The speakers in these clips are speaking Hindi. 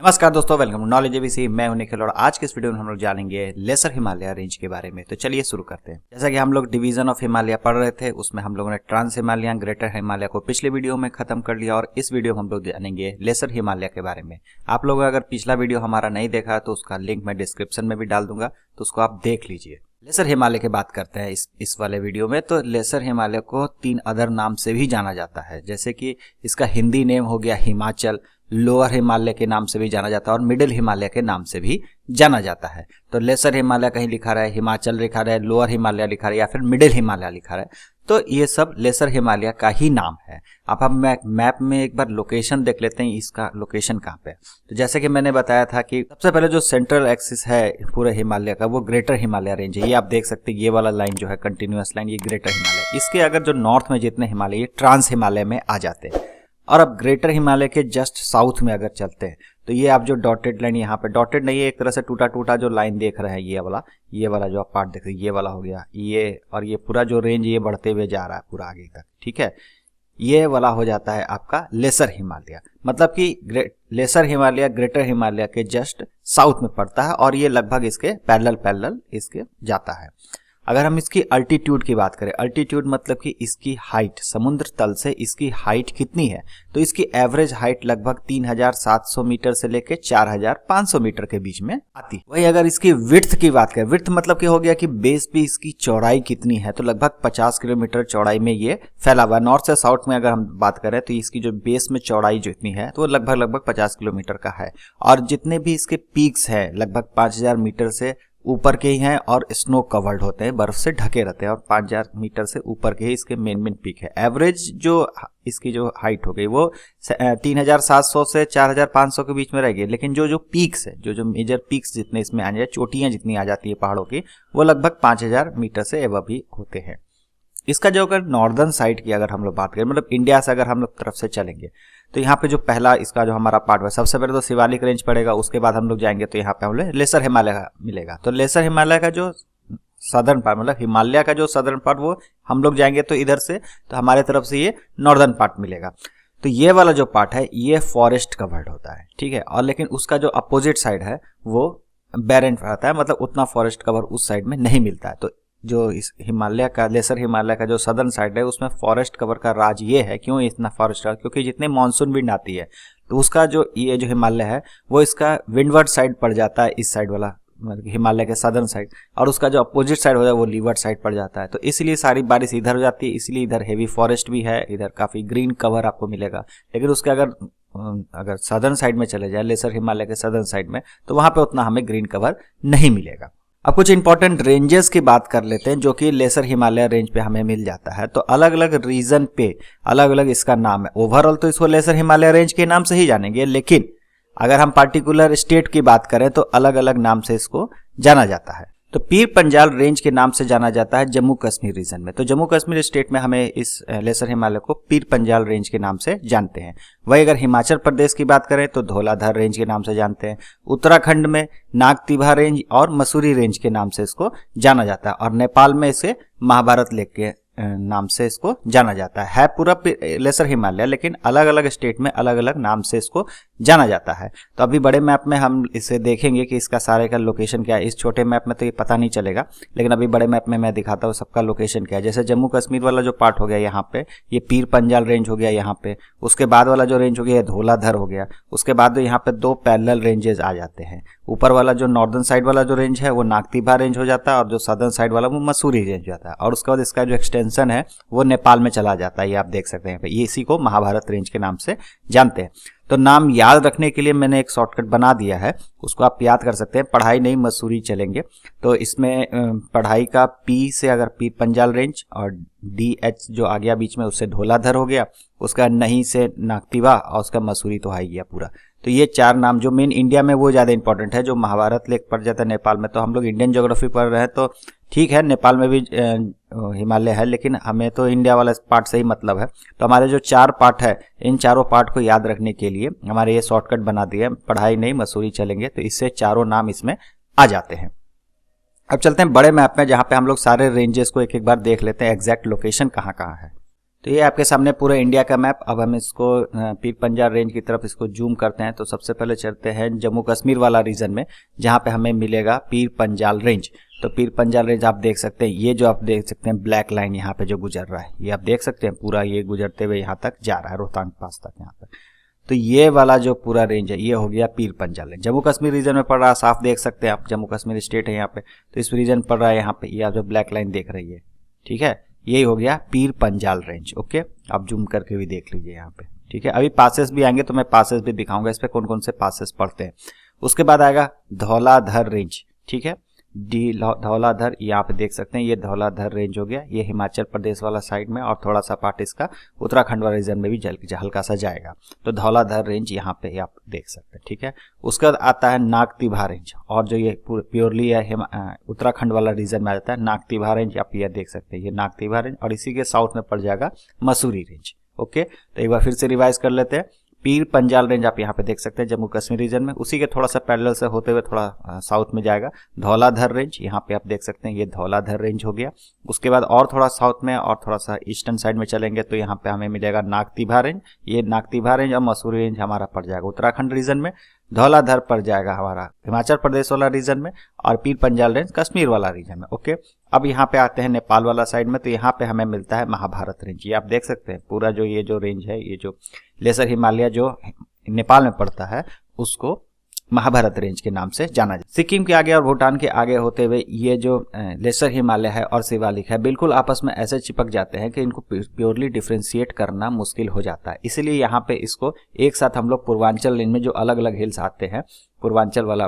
नमस्कार दोस्तों, वेलकम टू नॉलेज एबीसी। मैं हूं निखिल और आज के इस वीडियो में हम लोग जानेंगे लेसर हिमालय रेंज के बारे में। तो चलिए शुरू करते हैं। जैसा कि हम लोग डिवीजन ऑफ हिमालय पढ़ रहे थे, उसमें हम लोगों ने ट्रांस हिमालय, ग्रेटर हिमालय को पिछले वीडियो में खत्म कर लिया और इस वीडियो में हम लोग जानेंगे लेसर हिमालय के बारे में। आप लोग अगर पिछला वीडियो हमारा नहीं देखा तो उसका लिंक मैं डिस्क्रिप्शन में भी डाल दूंगा, तो उसको आप देख लीजिए। लेसर हिमालय की बात करते हैं इस वाले वीडियो में। तो लेसर हिमालय को 3 अदर नाम से भी जाना जाता है, जैसे कि इसका हिंदी नेम हो गया हिमाचल, लोअर हिमालय के नाम से भी जाना जाता है और मिडिल हिमालय के नाम से भी जाना जाता है। तो लेसर हिमालय कहीं लिखा रहा है, हिमाचल लिखा रहा है, लोअर हिमालय लिखा रहा है या फिर मिडिल हिमालय लिखा रहा है, तो ये सब लेसर हिमालय का ही नाम है। अब हम मैप में एक बार लोकेशन देख लेते हैं, इसका लोकेशन कहाँ पे है। तो जैसे कि मैंने बताया था कि सबसे पहले जो सेंट्रल एक्सिस है पूरे हिमालय का, वो ग्रेटर हिमालय रेंज है। ये आप देख सकते हैं, ये वाला लाइन जो है कंटिन्यूअस लाइन, ये ग्रेटर हिमालय। इसके अगर जो नॉर्थ में जितने हिमालय, ये ट्रांस हिमालय में आ जाते हैं। और अब ग्रेटर हिमालय के जस्ट साउथ में अगर चलते हैं तो ये आप जो डॉटेड लाइन, यहाँ पे डॉटेड नहीं है, एक तरह से टूटा टूटा जो लाइन देख रहे हैं, ये वाला जो आप पार्ट देख रहे हैं, ये वाला हो गया ये, और ये पूरा जो रेंज ये बढ़ते हुए जा रहा है पूरा आगे तक, ठीक है। ये वाला हो जाता है आपका लेसर हिमालय, मतलब कि लेसर हिमालय ग्रेटर हिमालय के जस्ट साउथ में पड़ता है और ये लगभग इसके पैरेलल इसके जाता है। अगर हम इसकी अल्टीट्यूड की बात करें, अल्टीट्यूड मतलब कि इसकी हाइट, समुद्र तल से इसकी हाइट कितनी है, तो इसकी एवरेज हाइट लगभग 3700 मीटर से लेके 4500 मीटर के बीच में आती है। वही अगर इसकी विड्थ की बात करें, विड्थ मतलब कि हो गया कि बेस भी इसकी चौड़ाई कितनी है, तो लगभग 50 किलोमीटर चौड़ाई में ये फैला हुआ है। नॉर्थ से साउथ में अगर हम बात करें तो इसकी जो बेस में चौड़ाई जो इतनी है तो लगभग 50 किलोमीटर का है। और जितने भी इसके पीक्स है लगभग 5000 मीटर से ऊपर के ही हैं और स्नो कवर्ड होते हैं, बर्फ से ढके रहते हैं, और 5000 मीटर से ऊपर के ही इसके मेन पीक है। एवरेज जो इसकी जो हाइट हो गई वो 3700 से 4500 के बीच में रहेगी, लेकिन जो पीक्स है, जो मेजर पीक्स जितने इसमें आ जाए, चोटियां जितनी आ जाती है पहाड़ों की, वो लगभग 5000 मीटर से एवं भी होते हैं। इसका जो अगर नॉर्दर्न साइड की अगर हम लोग बात करें, मतलब इंडिया से अगर हम लोग तरफ से चलेंगे तो यहाँ पे जो पहला इसका जो हमारा पार्ट है, सबसे पहले तो शिवालिक रेंज पड़ेगा, उसके बाद हम लोग जाएंगे तो यहाँ पे हम लोग लेसर हिमालय का मिलेगा। तो लेसर हिमालय का जो सदर्न पार्ट, मतलब हिमालय का जो सदर्न पार्ट, वो हम लोग जाएंगे तो इधर से, तो हमारे तरफ से ये नॉर्दर्न पार्ट मिलेगा। तो ये वाला जो पार्ट है ये फॉरेस्ट कवर्ड होता है, ठीक है। और लेकिन उसका जो अपोजिट साइड है वो बैरन रहता है, मतलब उतना फॉरेस्ट कवर उस साइड में नहीं मिलता है। तो जो इस हिमालय का, लेसर हिमालय का जो सदर्न साइड है, उसमें फॉरेस्ट कवर का राज ये है। क्यों इतना फॉरेस्ट कवर? क्योंकि जितने मानसून विंड आती है तो उसका जो ये जो हिमालय है वो इसका विंडवर्ड साइड पड़ जाता है, इस साइड वाला, मतलब हिमालय के सदर्न साइड, और उसका जो अपोजिट साइड हो जाए वो लीवर्ड साइड पड़ जाता है। तो इसलिए सारी बारिश इधर हो जाती है, इसलिए इधर हेवी फॉरेस्ट भी है, इधर काफी ग्रीन कवर आपको मिलेगा। लेकिन उसके अगर सदर्न साइड में चले जाए, लेसर हिमालय के सदर्न साइड में, तो वहां पे उतना हमें ग्रीन कवर नहीं मिलेगा। अब कुछ इंपॉर्टेंट रेंजेस की बात कर लेते हैं जो कि लेसर हिमालय रेंज पे हमें मिल जाता है। तो अलग अलग रीजन पे अलग अलग इसका नाम है। ओवरऑल तो इसको लेसर हिमालय रेंज के नाम से ही जानेंगे, लेकिन अगर हम पार्टिकुलर स्टेट की बात करें तो अलग अलग नाम से इसको जाना जाता है। तो पीर पंजाल रेंज के नाम से जाना जाता है जम्मू कश्मीर रीजन में। तो जम्मू कश्मीर स्टेट में हमें इस लेसर हिमालय को पीर पंजाल रेंज के नाम से जानते हैं। वही अगर हिमाचल प्रदेश की बात करें तो धौलाधर रेंज के नाम से जानते हैं। उत्तराखंड में नागतिभा रेंज और मसूरी रेंज के नाम से इसको जाना जाता है। और नेपाल में इसे महाभारत लेक के नाम से इसको जाना जाता है पूरा लेसर हिमालय, लेकिन अलग अलग स्टेट में अलग अलग नाम से इसको जाना जाता है। तो अभी बड़े मैप में हम इसे देखेंगे कि इसका सारे का लोकेशन क्या है। इस छोटे मैप में तो ये पता नहीं चलेगा, लेकिन अभी बड़े मैप में मैं दिखाता हूँ सबका लोकेशन क्या है। जैसे जम्मू कश्मीर वाला जो पार्ट हो गया यहाँ पे, ये पीर पंजाल रेंज हो गया यहाँ पे। उसके बाद वाला जो रेंज हो गया धौलाधर हो गया। उसके बाद यहाँ पे 2 पैरेलल रेंजेस आ जाते हैं। ऊपर वाला जो नॉर्दर्न साइड वाला जो रेंज है वो नागतिभा रेंज हो जाता है, और जो सदर्न साइड वाला वो मसूरी रेंज हो जाता है। और उसके बाद इसका जो एक्सटेंशन है वो नेपाल में चला जाता है, ये आप देख सकते हैं। ये इसी को महाभारत रेंज के नाम से जानते हैं। तो नाम याद रखने के लिए मैंने एक शॉर्टकट बना दिया है, उसको आप याद कर सकते हैं। पढ़ाई नहीं मसूरी चलेंगे, तो इसमें पढ़ाई का पी से अगर पीर पंजाल रेंज, और DH जो आ गया बीच में उससे धौलाधर हो गया, उसका नहीं से नागतिभा, और उसका मसूरी तो आ ही गया पूरा। तो ये 4 नाम जो मेन इंडिया में वो ज़्यादा इंपॉर्टेंट है। जो महाभारत लेक पड़ जाता है नेपाल में, तो हम लोग इंडियन ज्योग्राफी पढ़ रहे हैं तो ठीक है, नेपाल में भी हिमालय है, लेकिन हमें तो इंडिया वाला पार्ट से ही मतलब है। तो हमारे जो 4 पार्ट है, इन चारों पार्ट को याद रखने के लिए हमारे ये शॉर्टकट बना दिया है। पढ़ाई नहीं मसूरी चलेंगे, तो इससे चारों नाम इसमें आ जाते हैं। अब चलते हैं बड़े मैप में, जहाँ पे हम लोग सारे रेंजेस को एक एक बार देख लेते हैं एग्जैक्ट लोकेशन कहाँ कहाँ है। तो ये आपके सामने पूरा इंडिया का मैप। अब हम इसको पीर पंजाल रेंज की तरफ इसको जूम करते हैं। तो सबसे पहले चलते हैं जम्मू कश्मीर वाला रीजन में, जहाँ पे हमें मिलेगा पीर पंजाल रेंज। तो पीर पंजाल रेंज आप देख सकते हैं, ये जो आप देख सकते हैं ब्लैक लाइन यहाँ पे जो गुजर रहा है, ये आप देख सकते हैं पूरा ये गुजरते हुए यहाँ तक जा रहा है, रोहतांग पास तक यहाँ तक। तो ये वाला जो पूरा रेंज है ये हो गया पीर पंजाल रेंज। जम्मू कश्मीर रीजन में पड़ रहा है, साफ देख सकते हैं आप, जम्मू कश्मीर स्टेट है यहाँ पे, तो इस रीजन पड़ रहा है यहाँ पे, ये आप जो ब्लैक लाइन देख रही है, ठीक है, यही हो गया पीर पंजाल रेंज। ओके, आप जूम करके भी देख लीजिए यहाँ पे, ठीक है। अभी पासेस भी आएंगे तो मैं पासेस भी दिखाऊंगा, इस पे कौन कौन से पासेस पड़ते हैं। उसके बाद आएगा धौलाधर रेंज, ठीक है, धौलाधर, यहाँ पे देख सकते हैं ये धौलाधर रेंज हो गया, ये हिमाचल प्रदेश वाला साइड में, और थोड़ा सा पार्ट इसका उत्तराखंड वाला रीजन में भी हल्का सा जाएगा। तो धौलाधर रेंज यहाँ पे आप देख सकते हैं, ठीक है। उसके बाद आता है नागतिभा रेंज, और जो ये प्योरली है उत्तराखंड वाला रीजन में आ जाता है नागतिभा रेंज, आप ये देख सकते हैं, ये नागतिभा रेंज, और इसी के साउथ में पड़ जाएगा मसूरी रेंज। ओके, तो एक बार फिर से रिवाइज कर लेते हैं। पीर पंजाल रेंज आप यहाँ पे देख सकते हैं जम्मू कश्मीर रीजन में, उसी के थोड़ा सा पैरेलल से होते हुए थोड़ा साउथ में जाएगा धौलाधर रेंज, यहाँ पे आप देख सकते हैं ये धौलाधर रेंज हो गया। उसके बाद और थोड़ा साउथ में और थोड़ा सा ईस्टर्न साइड में चलेंगे तो यहाँ पे हमें मिलेगा नागतिभा रेंज, ये नागतिभा रेंज और मसूरी रेंज हमारा पड़ जाएगा उत्तराखंड रीजन में, धौलाधर पड़ जाएगा हमारा हिमाचल प्रदेश वाला रीजन में, और पीर पंजाल रेंज कश्मीर वाला रीजन में। ओके, अब यहाँ पे आते हैं नेपाल वाला साइड में, तो यहाँ पे हमें मिलता है महाभारत रेंज, ये आप देख सकते हैं पूरा जो ये जो रेंज है, ये जो लेसर हिमालय जो नेपाल में पड़ता है उसको महाभारत रेंज के नाम से जाना जाता है। सिक्किम के आगे और भूटान के आगे होते हुए ये जो लेसर हिमालय है और शिवालिक है बिल्कुल आपस में ऐसे चिपक जाते हैं कि इनको प्योरली डिफ्रेंशिएट करना मुश्किल हो जाता है। इसीलिए यहाँ पे इसको एक साथ हम लोग पूर्वांचल रेंज में जो अलग अलग हिल्स आते हैं पूर्वांचल वाला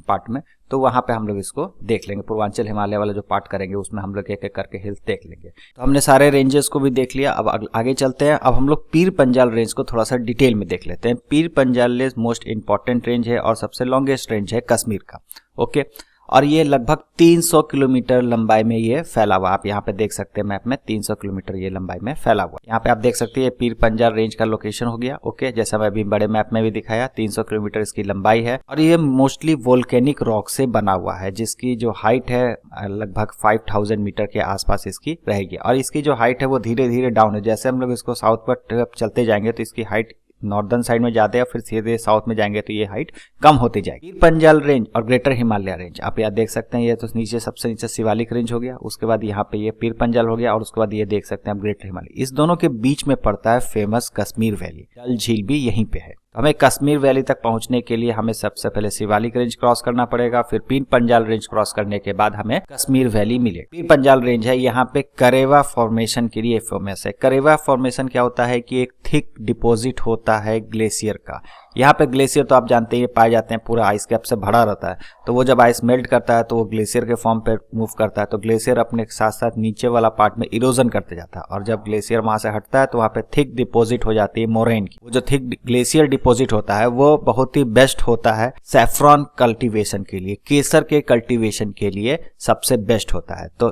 पार्ट में, तो वहां पे हम लोग इसको देख लेंगे। पूर्वांचल हिमालय वाला जो पार्ट करेंगे उसमें हम लोग एक एक करके हिल्स देख लेंगे। तो हमने सारे रेंजेस को भी देख लिया, अब आगे चलते हैं। अब हम लोग पीर पंजाल रेंज को थोड़ा सा डिटेल में देख लेते हैं। Pir Panjal range most important range है और सबसे लॉन्गेस्ट रेंज है कश्मीर का। ओके, और ये लगभग 300 किलोमीटर लंबाई में ये फैला हुआ, आप यहाँ पे देख सकते हैं मैप में 300 किलोमीटर ये लंबाई में फैला हुआ। यहाँ पे आप देख सकते हैं ये पीर पंजाल रेंज का लोकेशन हो गया। ओके, जैसा मैं अभी बड़े मैप में भी दिखाया 300 किलोमीटर इसकी लंबाई है, और ये मोस्टली वोल्केनिक रॉक से बना हुआ है, जिसकी जो हाइट है लगभग 5000 मीटर के आसपास इसकी रहेगी। और इसकी जो हाइट है वो धीरे धीरे डाउन है, जैसे हम लोग इसको साउथ पर चलते जाएंगे तो इसकी हाइट नॉर्दर्न साइड में जाते हैं, फिर सीधे साउथ में जाएंगे तो ये हाइट कम होती जाएगी। पीर पंजाल रेंज और ग्रेटर हिमालय रेंज आप यहाँ देख सकते हैं, ये तो नीचे सबसे नीचे शिवालिक रेंज हो गया, उसके बाद यहाँ पे ये पीर पंजाल हो गया, और उसके बाद ये देख सकते हैं आप ग्रेटर हिमालय। इस दोनों के बीच में पड़ता है फेमस कश्मीर वैली, डल झील भी यहीं पे है। हमें कश्मीर वैली तक पहुंचने के लिए हमें सबसे पहले शिवालिक रेंज क्रॉस करना पड़ेगा, फिर पीर पंजाल रेंज क्रॉस करने के बाद हमें कश्मीर वैली मिलेगी। पीर पंजाल रेंज है, यहाँ पे करेवा फॉर्मेशन के लिए फेमस है। करेवा फॉर्मेशन क्या होता है कि एक थिक डिपॉजिट होता है ग्लेशियर का। यहाँ पे ग्लेशियर तो आप जानते हैं पाए जाते हैं, पूरा आइस कैप से भरा रहता है, तो वो जब आइस मेल्ट करता है तो वो ग्लेशियर के फॉर्म पे मूव करता है, तो ग्लेशियर अपने साथ साथ नीचे वाला पार्ट में इरोजन करते जाता है, और जब ग्लेशियर वहां से हटता है तो वहाँ पे थिक डिपॉजिट हो जाती है मोरेन की। वो जो थिक ग्लेशियर डिपॉजिट होता है वो बहुत ही बेस्ट होता है सैफ्रॉन कल्टीवेशन के लिए, केसर के कल्टीवेशन के लिए सबसे बेस्ट होता है। तो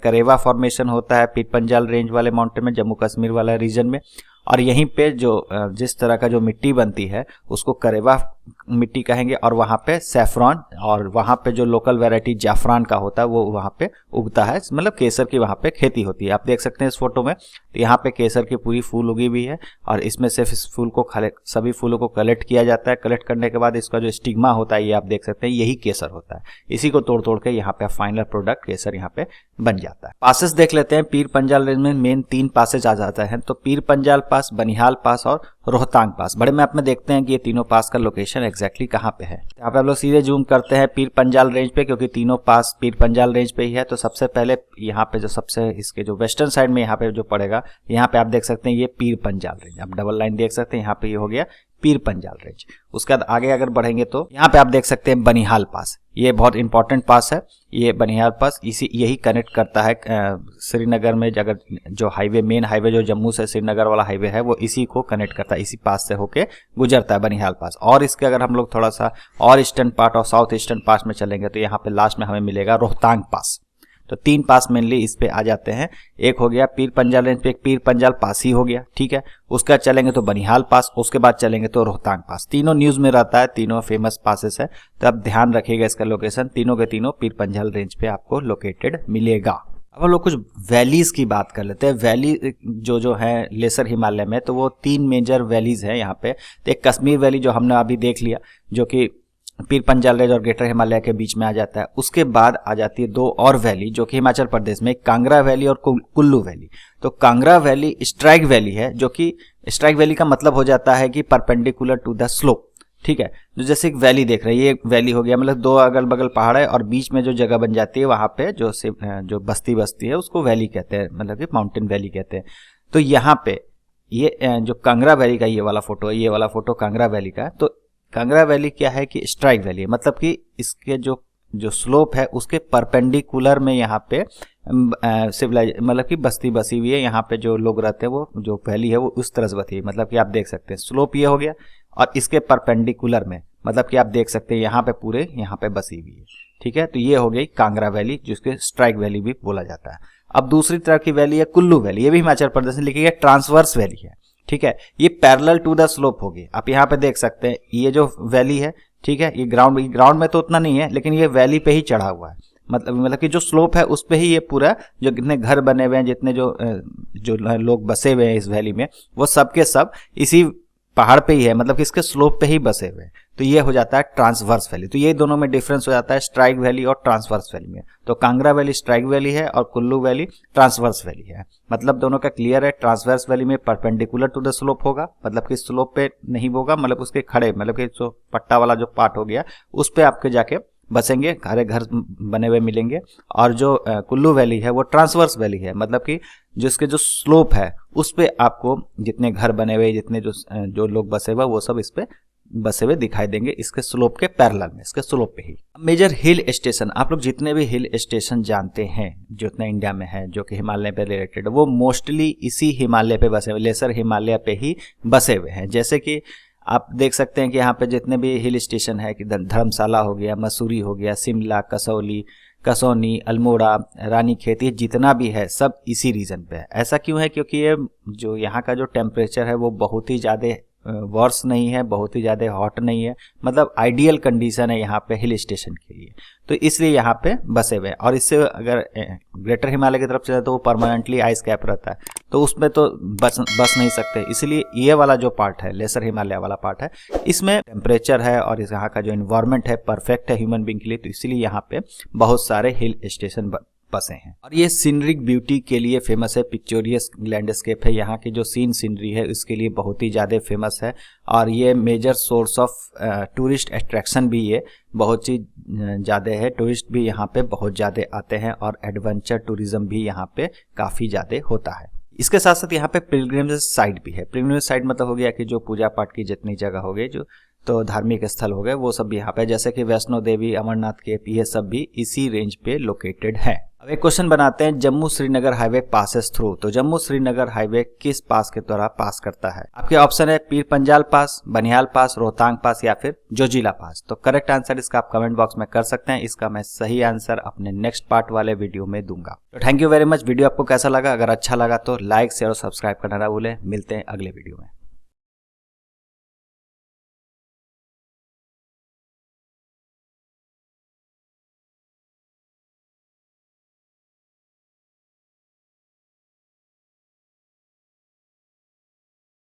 करेवा फॉर्मेशन होता है पीर पंजाल रेंज वाले माउंटेन में, जम्मू कश्मीर वाला रीजन में, और यहीं पे जो जिस तरह का जो मिट्टी बनती है उसको करेवा मिट्टी कहेंगे, और वहाँ पे सैफ्रॉन और वहाँ पे जो लोकल वैरायटी जाफरान का होता है वो वहाँ पे उगता है, मतलब केसर की वहाँ पे खेती होती है। आप देख सकते हैं इस फोटो में, तो यहाँ पे केसर की पूरी फूल उगी हुई है, और इसमें से इस फूल को सभी फूलों को कलेक्ट किया जाता है। कलेक्ट करने के बाद इसका जो स्टिग्मा होता है ये आप देख सकते हैं, यही केसर होता है। इसी को तोड़ तोड़ के यहाँ पे फाइनल प्रोडक्ट केसर यहाँ पे बन जाता है। पासेस देख लेते हैं। पीर पंजाल रेंज में मेन 3 पासेज आ जाता है, तो पीर पंजाल पास, बनिहाल पास और रोहतांग पास। बड़े मैप में देखते हैं कि ये तीनों पास का लोकेशन एग्जैक्टली कहाँ पे है। यहाँ पे आप लोग सीधे जूम करते हैं पीर पंजाल रेंज पे, क्योंकि तीनों पास पीर पंजाल रेंज पे ही है। तो सबसे पहले यहाँ पे जो सबसे इसके जो वेस्टर्न साइड में यहाँ पे जो पड़ेगा, यहाँ पे आप देख सकते हैं ये पीर पंजाल रेंज, आप डबल लाइन देख सकते हैं, यहाँ पे ये हो गया पीर पंजाल रेंज। उसके बाद आगे अगर बढ़ेंगे तो यहाँ पे आप देख सकते हैं बनिहाल पास, ये बहुत इंपॉर्टेंट पास है। ये बनिहाल पास यही कनेक्ट करता है श्रीनगर में, अगर जो हाईवे मेन हाईवे जो जम्मू से श्रीनगर वाला हाईवे है वो इसी को कनेक्ट करता है, इसी पास से होके गुजरता है बनिहाल पास। और इसके अगर हम लोग थोड़ा सा और ईस्टर्न पार्ट और साउथ ईस्टर्न पास में चलेंगे तो यहाँ पे लास्ट में हमें मिलेगा रोहतांग पास। तो 3 पास मेनली इस पे आ जाते हैं। एक हो गया पीर पंजाल रेंज पे एक पीर पंजाल पास ही हो गया, ठीक है। उसका चलेंगे तो बनिहाल पास, उसके बाद चलेंगे तो रोहतांग पास। तीनों न्यूज में रहता है, तीनों फेमस पासेस है, तो आप ध्यान रखिएगा इसका लोकेशन। तीनों के तीनों पीर पंजाल रेंज पे आपको लोकेटेड मिलेगा। अब हम लोग कुछ वैलीज की बात कर लेते हैं। वैली जो है लेसर हिमालय में, तो वो 3 मेजर वैलीज है यहाँ पे। तो एक कश्मीर वैली जो हमने अभी देख लिया, जो कि पीर पंजाल रेंज और ग्रेटर हिमालय के बीच में आ जाता है। उसके बाद आ जाती है 2 और वैली जो कि हिमाचल प्रदेश में, कांगड़ा वैली और कुल्लू वैली। तो कांगड़ा वैली स्ट्राइक वैली है, जो कि स्ट्राइक वैली का मतलब हो जाता है कि परपेंडिकुलर टू द स्लोप, ठीक है। जो जैसे एक वैली देख रहे हैं, ये वैली हो गया, मतलब 2 अगल बगल पहाड़ है और बीच में जो जगह बन जाती है वहां पे जो बस्ती है उसको वैली कहते हैं, मतलब कि माउंटेन वैली कहते हैं। तो यहाँ पे ये जो कांगड़ा वैली का ये वाला फोटो है, ये वाला फोटो कांगड़ा वैली का है। तो कांगड़ा वैली क्या है कि स्ट्राइक वैली है, मतलब कि इसके जो स्लोप है उसके परपेंडिकुलर में यहाँ पे सिविलाइज, मतलब कि बस्ती बसी हुई है। यहाँ पे जो लोग रहते हैं, वो जो वैली है वो उस तरह से बसी है, मतलब कि आप देख सकते हैं स्लोप ये हो गया और इसके परपेंडिकुलर में, मतलब कि आप देख सकते हैं यहाँ पे पूरे यहाँ पे बसी हुई है, ठीक है। तो ये हो गई कांगड़ा वैली, जिसके स्ट्राइक वैली भी बोला जाता है। अब दूसरी तरह की वैली है कुल्लू वैली, ये भी हिमाचल प्रदेश में लिखी है, ट्रांसवर्स वैली है, ठीक है। ये पैरेलल टू द स्लोप होगी। आप यहाँ पे देख सकते हैं ये जो वैली है, ठीक है, ये ग्राउंड में तो उतना नहीं है, लेकिन ये वैली पे ही चढ़ा हुआ है, मतलब कि जो स्लोप है उस पे ही ये पूरा, जो कितने घर बने हुए हैं, जितने जो लोग बसे हुए हैं इस वैली में, वो सब के सब इसी पहाड़ पे ही है, मतलब कि इसके स्लोप पे ही बसे हुए हैं। तो ये हो जाता है ट्रांसवर्स वैली। तो ये दोनों में डिफरेंस हो जाता है स्ट्राइक वैली और ट्रांसवर्स वैली में। तो कांगड़ा वैली स्ट्राइक वैली है और कुल्लू वैली ट्रांसवर्स वैली है। मतलब दोनों का क्लियर है। ट्रांसवर्स वैली में परपेंडिकुलर टू द स्लोप होगा, मतलब कि स्लोप पे नहीं होगा, मतलब उसके खड़े, मतलब कि जो पट्टा वाला जो पार्ट हो गया उस पे आपके जाके बसेंगे, घर बने हुए मिलेंगे। और जो कुल्लू वैली है वो ट्रांसवर्स वैली है, मतलब कि जिसके जो स्लोप है उस पे आपको जितने घर बने हुए, जितने जो लोग बसे हुए, वो सब इस पे बसे हुए दिखाई देंगे, इसके स्लोप के पैरेलल में, इसके स्लोप पे ही। मेजर हिल स्टेशन, आप लोग जितने भी हिल स्टेशन जानते हैं जितने इंडिया में है जो कि हिमालय पे रिलेटेड, वो मोस्टली इसी हिमालय पे बसे हुए, लेसर हिमालय पे ही बसे हुए हैं। जैसे कि आप देख सकते हैं कि यहाँ पे जितने भी हिल स्टेशन है कि धर्मशाला हो गया, मसूरी हो गया, शिमला, कसौनी, अल्मोड़ा, रानीखेत, ये जितना भी है सब इसी रीजन पे है। ऐसा क्यों है? क्योंकि ये जो यहाँ का जो टेम्परेचर है वो बहुत ही ज़्यादा वर्ष नहीं है, बहुत ही ज़्यादा हॉट नहीं है, मतलब आइडियल कंडीशन है यहाँ पे हिल स्टेशन के लिए। तो इसलिए यहाँ पे बसे हुए हैं। और इससे अगर ग्रेटर हिमालय की तरफ चले तो वो परमानेंटली आइस कैप रहता है, तो उसमें तो बस नहीं सकते। इसलिए ये वाला जो पार्ट है, लेसर हिमालय वाला पार्ट है, इसमें टेम्परेचर है और इस यहाँ का जो इन्वायरमेंट है परफेक्ट है ह्यूमन बींग के लिए। तो इसीलिए यहाँ पे बहुत सारे हिल स्टेशन बसे हैं। और ये सीनरिक ब्यूटी के लिए फेमस है, पिक्चोरियस लैंडस्केप है, यहाँ की जो सीनरी है इसके लिए बहुत ही ज़्यादा फेमस है। और ये major source of tourist attraction भी ये बहुत ही ज़्यादा है। टूरिस्ट भी यहाँ पे बहुत ज़्यादा आते हैं और एडवेंचर टूरिज्म भी यहाँ पे काफ़ी ज़्यादा होता है। इसके साथ साथ यहाँ पे पिलग्रिमेज साइट भी है। पिलग्रिमेज साइट मतलब हो गया कि जो पूजा पाठ की जितनी जगह हो गई, जो तो धार्मिक स्थल हो गए, वो सब भी यहाँ पे, जैसे कि वैष्णो देवी, अमरनाथ केव, ये सब भी इसी रेंज पे लोकेटेड है। अब एक क्वेश्चन बनाते हैं, Jammu Srinagar highway passes through. तो जम्मू श्रीनगर हाईवे किस पास के द्वारा पास करता है? आपके ऑप्शन है पीर पंजाल पास, बनिहाल पास, रोहतांग पास या फिर जोजिला पास। तो करेक्ट आंसर इसका आप कमेंट बॉक्स में कर सकते हैं। इसका मैं सही आंसर अपने नेक्स्ट पार्ट वाले वीडियो में दूंगा। तो thank you very much. Video आपको कैसा लगा? अगर अच्छा लगा तो लाइक, शेयर और सब्सक्राइब करना ना भूलें। मिलते हैं अगले वीडियो में।